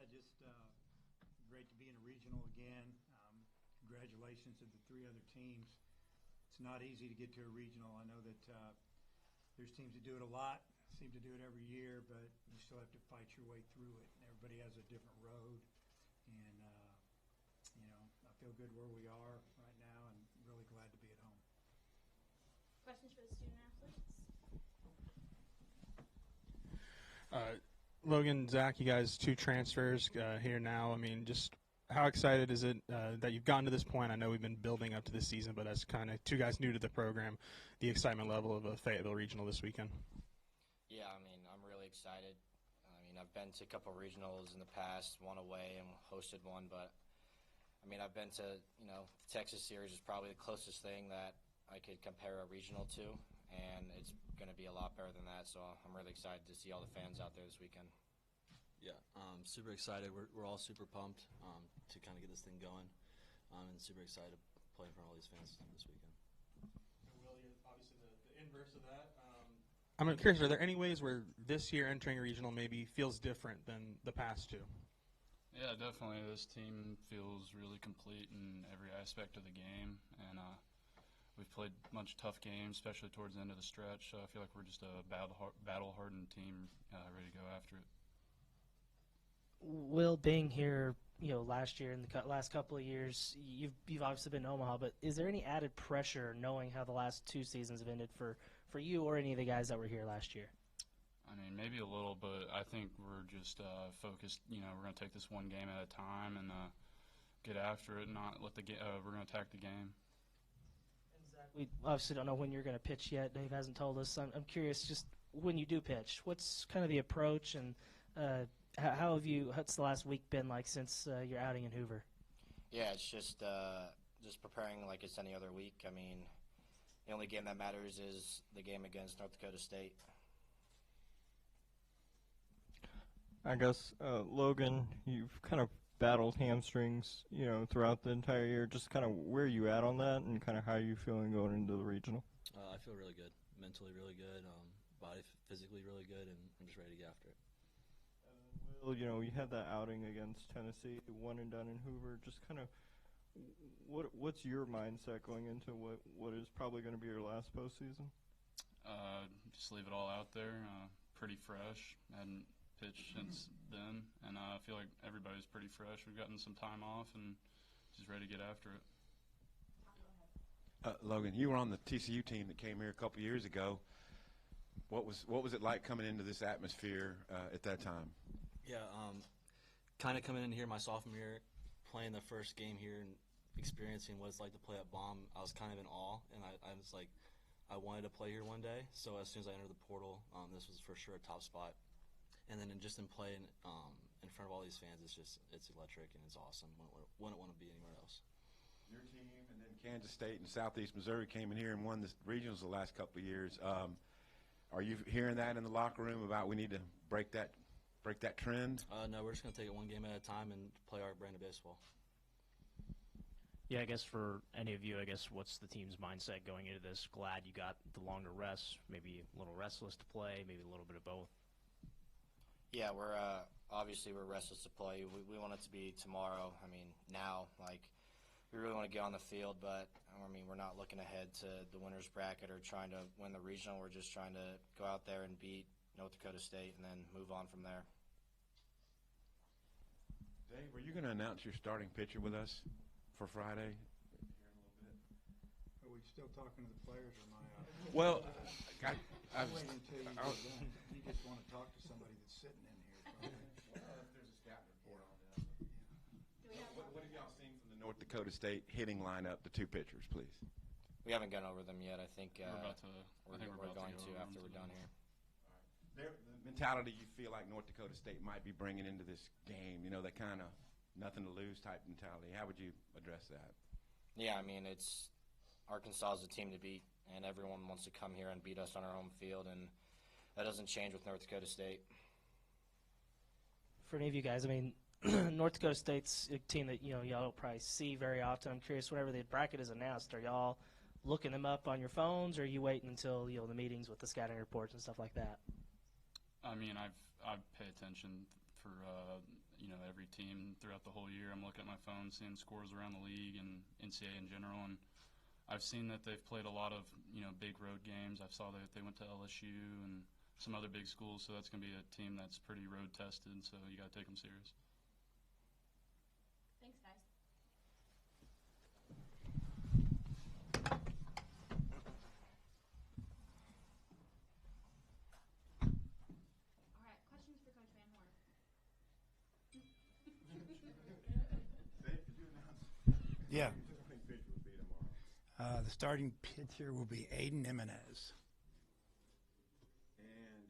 just great to be in a regional again. Congratulations to the 3 other teams. It's not easy to get to a regional. I know that there's teams that do it a lot, seem to do it every year, but you still have to fight your way through it. Everybody has a different road, and I feel good where we are right now, and really glad to be at home. Questions for the student athletes? Logan, Zach, you guys 2 transfers here now. I mean, just how excited is it that you've gotten to this point? I know we've been building up to this season, but as kind of 2 guys new to the program, the excitement level of a Fayetteville Regional this weekend. Yeah, I mean, I'm really excited. I mean, I've been to a couple regionals in the past, one away and hosted one, but I mean, I've been to, the Texas series is probably the closest thing that I could compare a regional to, and it's going to be a lot better than that, so I'm really excited to see all the fans out there this weekend. Yeah, super excited. We're all super pumped to kind of get this thing going, and super excited to play in front of all these fans this weekend. Will, you're obviously the inverse of that. I'm curious, are there any ways where this year entering a regional maybe feels different than the past 2? Yeah, definitely. This team feels really complete in every aspect of the game, and we've played a bunch of tough games, especially towards the end of the stretch. So I feel like we're just a battle-hardened team ready to go after it. Will, being here, last year and the last couple of years, you've obviously been in Omaha, but is there any added pressure knowing how the last 2 seasons have ended for you or any of the guys that were here last year? I mean, maybe a little, but I think we're just focused. We're going to take this one game at a time and get after it, and not let we're going to attack the game. We obviously don't know when you're going to pitch yet. Dave hasn't told us. I'm curious, just when you do pitch, what's kind of the approach, and what's the last week been like since your outing in Hoover? Yeah, it's just preparing like it's any other week. I mean, the only game that matters is the game against North Dakota State. I guess, Logan, you've kind of battled hamstrings, throughout the entire year. Just kind of where are you at on that, and kind of how are you feeling going into the regional? I feel really good, mentally really good, body physically really good, and I'm just ready to get after it. Will, you had that outing against Tennessee, 1 and done in Hoover. Just kind of what's your mindset going into what is probably going to be your last postseason? Just leave it all out there. Pretty fresh. Hadn't pitched since then, and I feel like everybody's pretty fresh. We've gotten some time off and just ready to get after it. Logan, you were on the TCU team that came here a couple years ago. What was it like coming into this atmosphere at that time? Yeah, kind of coming in here my sophomore year, playing the first game here and experiencing what it's like to play at Baum, I was kind of in awe, and I was like, I wanted to play here one day. So as soon as I entered the portal, this was for sure a top spot. And then just in playing in front of all these fans, it's electric and it's awesome. Wouldn't want to be anywhere else. Your team and then Kansas State and Southeast Missouri came in here and won the regionals the last couple of years. Are you hearing that in the locker room about we need to break that trend? No, we're just going to take it one game at a time and play our brand of baseball. Yeah, I guess for any of you, what's the team's mindset going into this? Glad you got the longer rest, maybe a little restless to play, maybe a little bit of both? Yeah, we're obviously we're restless to play. We want it to be tomorrow. I mean, now, we really want to get on the field, but we're not looking ahead to the winner's bracket or trying to win the regional. We're just trying to go out there and beat North Dakota State and then move on from there. Dave, are you going to announce your starting pitcher with us for Friday? Are we still talking to the players, or am I out? Well, I'm waiting until you get done. You just want to talk to somebody that's sitting in here. If there's a scout report on that. What have y'all seen from the North Dakota State hitting lineup, the 2 pitchers, please? We haven't gone over them yet. I think we're going to after we're done here. The mentality you feel like North Dakota State might be bringing into this game, that kind of nothing to lose type mentality. How would you address that? Yeah, I mean, Arkansas is a team to beat, and everyone wants to come here and beat us on our home field, and that doesn't change with North Dakota State. For any of you guys, North Dakota State's a team that y'all don't probably see very often. I'm curious, whenever the bracket is announced, are y'all looking them up on your phones, or are you waiting until the meetings with the scouting reports and stuff like that? I mean, I pay attention for every team throughout the whole year. I'm looking at my phone, seeing scores around the league and NCAA in general, and I've seen that they've played a lot of, big road games. I saw that they went to LSU and some other big schools, so that's going to be a team that's pretty road tested, so you got to take them serious. Thanks, guys. All right, questions for Coach Van Horn? Yeah. The starting pitcher will be Aiden Jimenez. And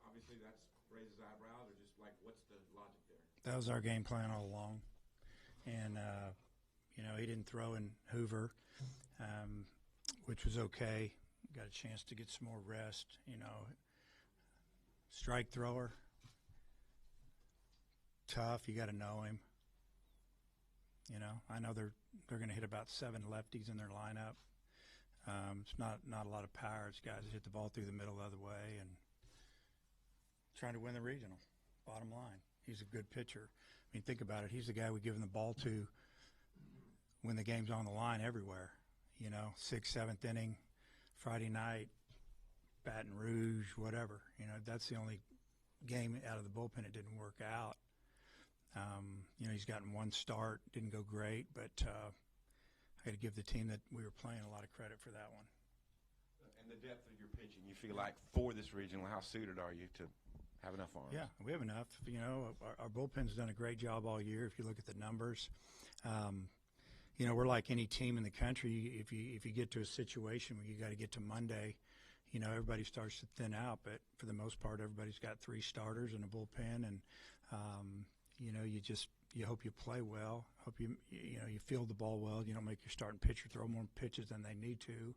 obviously that's raises eyebrows, or just like, what's the logic there? That was our game plan all along. And, he didn't throw in Hoover, which was okay. Got a chance to get some more rest, Strike thrower. Tough. You got to know him. I know they're going to hit about 7 lefties in their lineup. It's not a lot of power. It's guys that hit the ball through the middle the other way and trying to win the regional. Bottom line, he's a good pitcher. I mean, think about it. He's the guy we give him the ball to when the game's on the line everywhere. 6th, 7th inning, Friday night, Baton Rouge, whatever. That's the only game out of the bullpen it didn't work out. He's gotten one start, didn't go great, but I got to give the team that we were playing a lot of credit for that one. And the depth of your pitching, you feel like for this regional, how suited are you to have enough arms? Yeah, we have enough. Our bullpen's done a great job all year. If you look at the numbers, we're like any team in the country. If you get to a situation where you got to get to Monday, everybody starts to thin out. But for the most part, everybody's got 3 starters and a bullpen, and you hope you play well. Hope you field the ball well. You don't make your starting pitcher throw more pitches than they need to.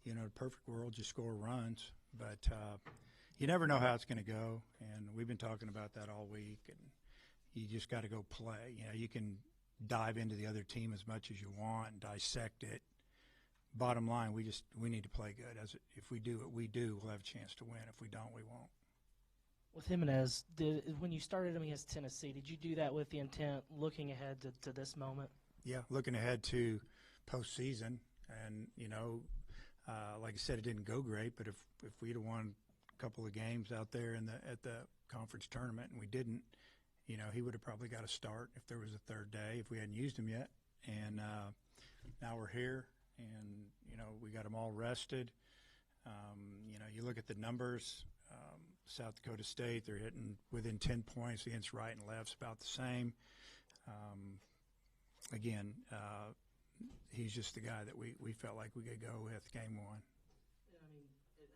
In a perfect world, you score runs, but you never know how it's going to go. And we've been talking about that all week. And you just got to go play. You can dive into the other team as much as you want and dissect it. Bottom line, we need to play good. If we do what we do, we'll have a chance to win. If we don't, we won't. With Jimenez, when you started him against Tennessee, did you do that with the intent looking ahead to this moment? Yeah, looking ahead to postseason. And, like I said, it didn't go great, but if we'd have won a couple of games out there at the conference tournament and we didn't, he would have probably got a start if there was a third day, if we hadn't used him yet. And now we're here, and, we got them all rested. You look at the numbers. South Dakota State, they're hitting within 10 points against right and left's about the same. Again, he's just the guy that we felt like we could go with game 1.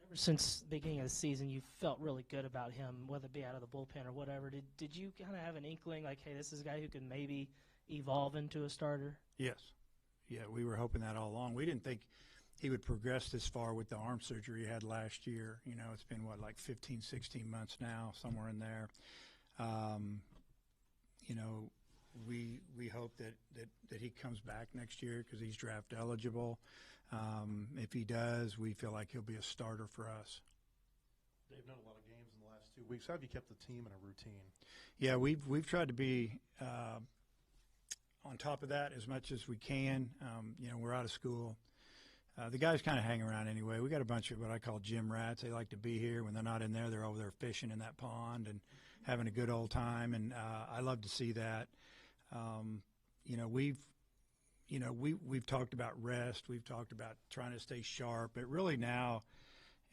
Ever since the beginning of the season, you felt really good about him, whether it be out of the bullpen or whatever. Did you kind of have an inkling like, hey, this is a guy who can maybe evolve into a starter? Yes. Yeah, we were hoping that all along. We didn't think he would progress this far with the arm surgery he had last year. It's been, 15, 16 months now, somewhere in there. We hope that he comes back next year because he's draft eligible. If he does, we feel like he'll be a starter for us. They've done a lot of games in the last 2 weeks. How have you kept the team in a routine? Yeah, we've tried to be on top of that as much as we can. We're out of school. The guys kind of hang around anyway. We got a bunch of what I call gym rats. They like to be here. When they're not in there, they're over there fishing in that pond and having a good old time. And I love to see that. We've talked about rest. We've talked about trying to stay sharp. But really now,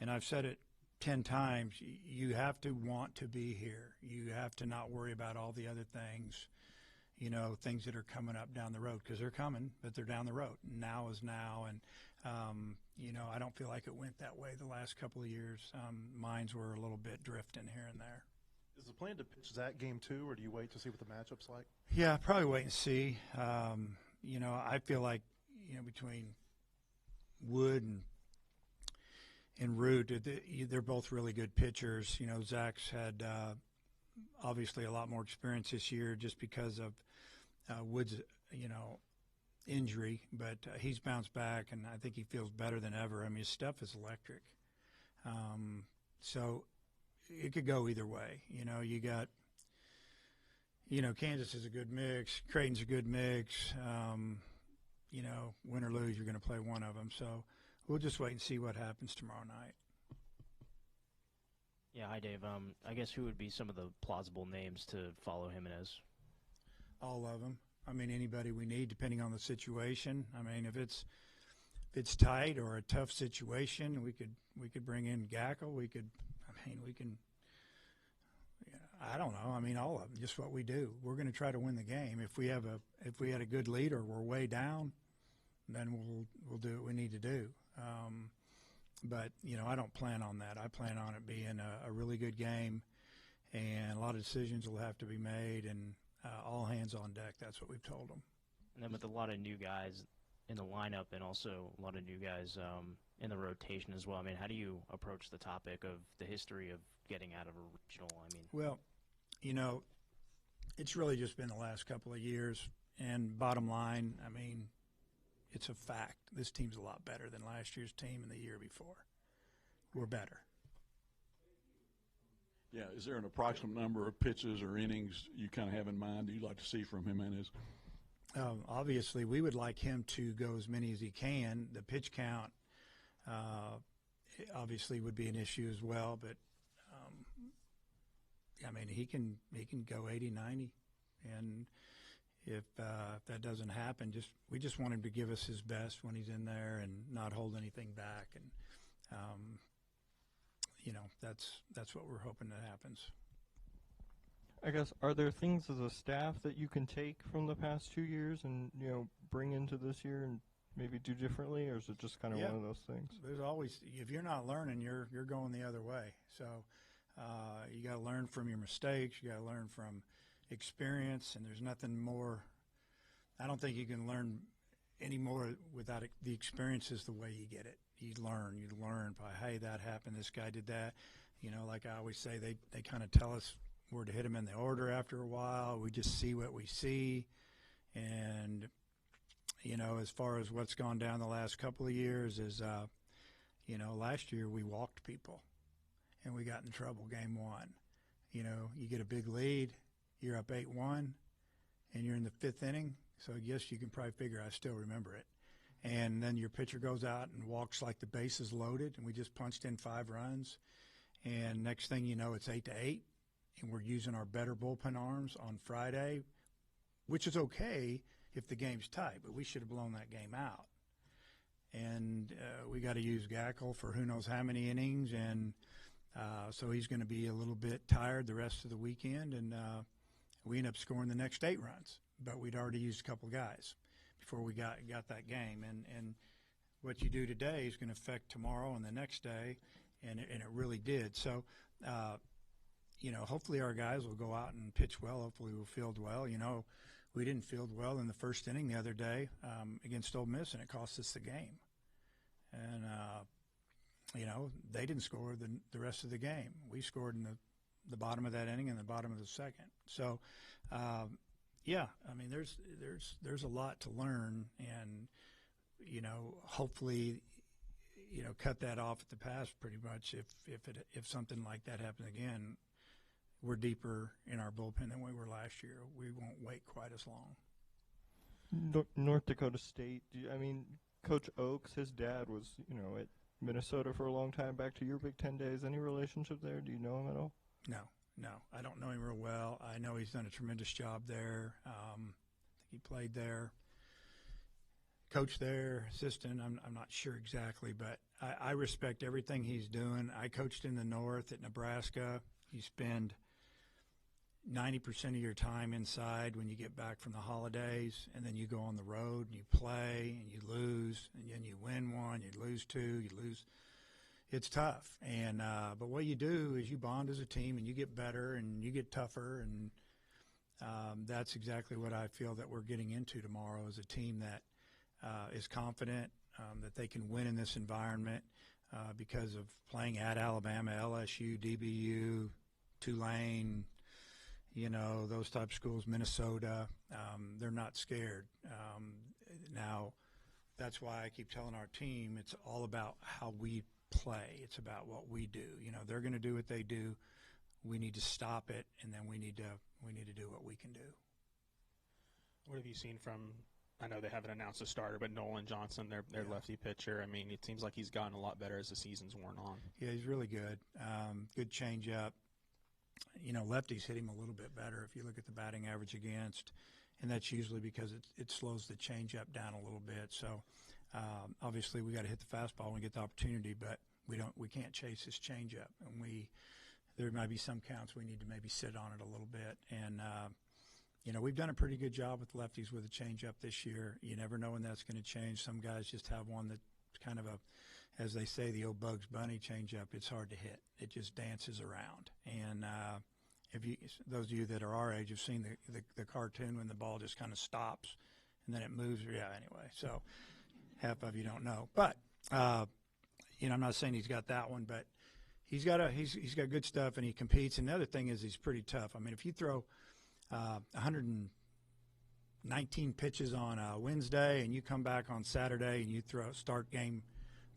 and I've said it 10 times, you have to want to be here. You have to not worry about all the other things. Things that are coming up down the road, because they're coming, but they're down the road. Now is now, and I don't feel like it went that way the last couple of years. Mines were a little bit drifting here and there. Is the plan to pitch that game 2, or do you wait to see what the matchup's like? Yeah, probably wait and see. I feel like between Wood and Root, they're both really good pitchers. Zach's had obviously a lot more experience this year just because of Wood's, injury, but he's bounced back, and I think he feels better than ever. I mean, his stuff is electric. So it could go either way. You got Kansas is a good mix. Creighton's a good mix. Win or lose, you're going to play one of them. So we'll just wait and see what happens tomorrow night. Yeah, hi Dave. I guess who would be some of the plausible names to follow Jimenez? All of them. I mean, anybody we need, depending on the situation. I mean, if it's tight or a tough situation, we could bring in Gackle. We can. I don't know. I mean, all of them. Just what we do. We're going to try to win the game. If we had a good lead or we're way down, then we'll do what we need to do. But I don't plan on that. I plan on it being a really good game, and a lot of decisions will have to be made, and all hands on deck. That's what we've told them. And then with a lot of new guys in the lineup and also a lot of new guys in the rotation as well, I mean, how do you approach the topic of the history of getting out of a regional? I mean, well, it's really just been the last couple of years, and bottom line, I mean, it's a fact. This team's a lot better than last year's team and the year before. We're better. Yeah, is there an approximate number of pitches or innings you kind of have in mind you'd like to see from Jimenez? Obviously, we would like him to go as many as he can. The pitch count obviously would be an issue as well, but I mean, he can go 80, 90, and if that doesn't happen, we just want him to give us his best when he's in there and not hold anything back, and that's what we're hoping that happens. I guess, are there things as a staff that you can take from the past 2 years and bring into this year and maybe do differently, or is it just kind of one of those things? There's always, if you're not learning, you're going the other way. So you got to learn from your mistakes. You got to learn from experience, and there's nothing more. I don't think you can learn any more without it. The experience is the way you get it. You learn by, hey, that happened, this guy did that. Like I always say, they kind of tell us where to hit them in the order after a while. We just see what we see. And, as far as what's gone down the last couple of years is, last year we walked people and we got in trouble game one. You get a big lead, you're up 8-1, and you're in the fifth inning. So I guess you can probably figure I still remember it. And then your pitcher goes out and walks like the base is loaded, and we just punched in 5 runs. And next thing you know, it's 8-8, and we're using our better bullpen arms on Friday, which is okay if the game's tight, but we should have blown that game out. And we got to use Gackle for who knows how many innings, and so he's going to be a little bit tired the rest of the weekend, and we end up scoring the next 8 runs. But we'd already used a couple guys before we got that game. And what you do today is going to affect tomorrow and the next day, and it really did. So, hopefully our guys will go out and pitch well. Hopefully we'll field well. We didn't field well in the first inning the other day against Ole Miss, and it cost us the game. And, they didn't score the rest of the game. We scored in the bottom of that inning and the bottom of the second. So, yeah, I mean, there's a lot to learn, and hopefully, cut that off at the pass pretty much. If something like that happens again, we're deeper in our bullpen than we were last year. We won't wait quite as long. North Dakota State. Coach Oaks, his dad was at Minnesota for a long time. Back to your Big Ten days. Any relationship there? Do you know him at all? No, I don't know him real well. I know he's done a tremendous job there. I think he played there, coached there, assistant. I'm not sure exactly, but I respect everything he's doing. I coached in the North at Nebraska. You spend 90% of your time inside when you get back from the holidays, and then you go on the road and you play and you lose, and then you win one, you lose 2, you lose. It's tough, and but what you do is you bond as a team, and you get better, and you get tougher, and that's exactly what I feel that we're getting into tomorrow, is a team that is confident that they can win in this environment because of playing at Alabama, LSU, DBU, Tulane, those type of schools, Minnesota. They're not scared. Now, that's why I keep telling our team it's all about how we play. It's about what we do. They're going to do what they do. we need to stop it, and then we need to do what we can do. What have you seen from? I know they haven't announced a starter, but Nolan Johnson, their lefty pitcher. I mean, it seems like he's gotten a lot better as the season's worn on. Yeah, he's really good. Good changeup. You know, lefties hit him a little bit better if you look at the batting average against, and that's usually because it slows the changeup down a little bit. So obviously we got to hit the fastball when we get the opportunity, but we can't chase his changeup, and there might be some counts we need to maybe sit on it a little bit. And you know, we've done a pretty good job with lefties with a changeup this year. You never know when that's going to change. Some guys just have one that's kind of as they say, the old Bugs Bunny changeup. It's hard to hit. It just dances around. And those of you that are our age have seen the cartoon when the ball just kind of stops and then it moves. Yeah, anyway. So half of you don't know. But, you know, I'm not saying he's got that one, but he's got good stuff, and he competes. And the other thing is he's pretty tough. I mean, if you throw 119 pitches on a Wednesday and you come back on Saturday and you start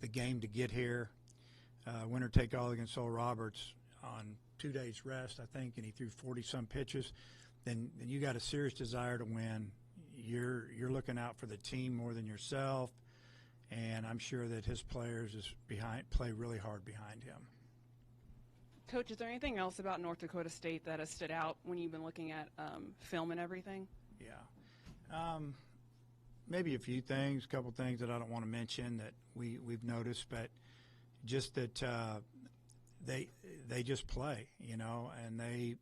the game to get here, winner take all against Oral Roberts on 2 days rest, I think, and he threw 40-some pitches, then you got a serious desire to win. You're looking out for the team more than yourself, and I'm sure that his players play really hard behind him. Coach, is there anything else about North Dakota State that has stood out when you've been looking at film and everything? Yeah. Maybe a few things, a couple things that I don't want to mention that we've noticed, but just that they just play, you know, and they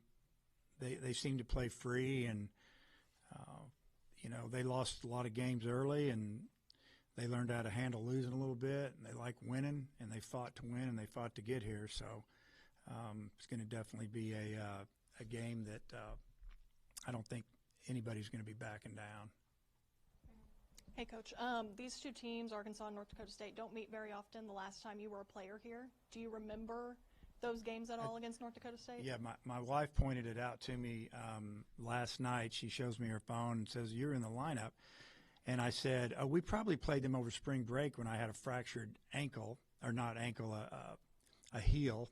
seem to play free, and you know, they lost a lot of games early, and they learned how to handle losing a little bit, and they like winning, and they fought to win, and they fought to get here. So it's going to definitely be a game that I don't think anybody's going to be backing down. Hey, Coach. These two teams, Arkansas and North Dakota State, don't meet very often. The last time you were a player here, do you remember those games at all against North Dakota State? Yeah, my wife pointed it out to me last night. She shows me her phone and says, "You're in the lineup." And I said, "Oh, we probably played them over spring break when I had a fractured ankle, or not ankle, a heel.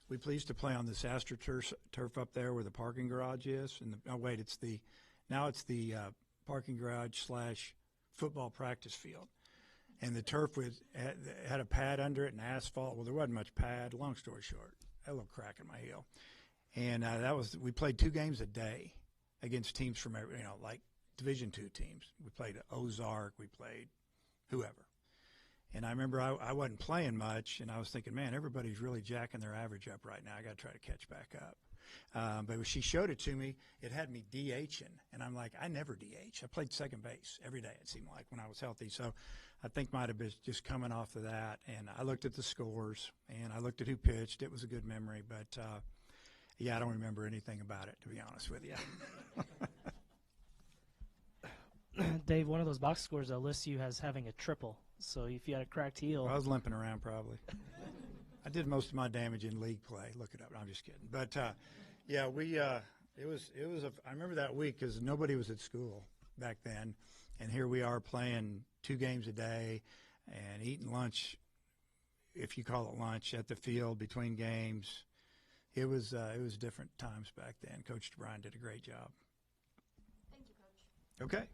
We used to play on this AstroTurf up there where the parking garage is. And now it's the parking garage / football practice field. And the turf had a pad under it and asphalt. Well, there wasn't much pad. Long story short, a little crack in my heel. And we played 2 games a day against teams from, you know, like Division II teams. We played Ozark. We played whoever. And I remember I wasn't playing much, and I was thinking, man, everybody's really jacking their average up right now. I got to try to catch back up. But when she showed it to me, it had me DHing, and I'm like, I never DH. I played second base every day, it seemed like, when I was healthy. So I think might have been just coming off of that. And I looked at the scores, and I looked at who pitched. It was a good memory. But, yeah, I don't remember anything about it, to be honest with you. Dave, one of those box scores though lists you as having a triple. So if you had a cracked heel, I was limping around probably. I did most of my damage in league play. Look it up. I'm just kidding. But yeah, it was. I remember that week because nobody was at school back then, and here we are playing 2 games a day and eating lunch, if you call it lunch, at the field between games. It was different times back then. Coach Bryan did a great job. Thank you, Coach. Okay.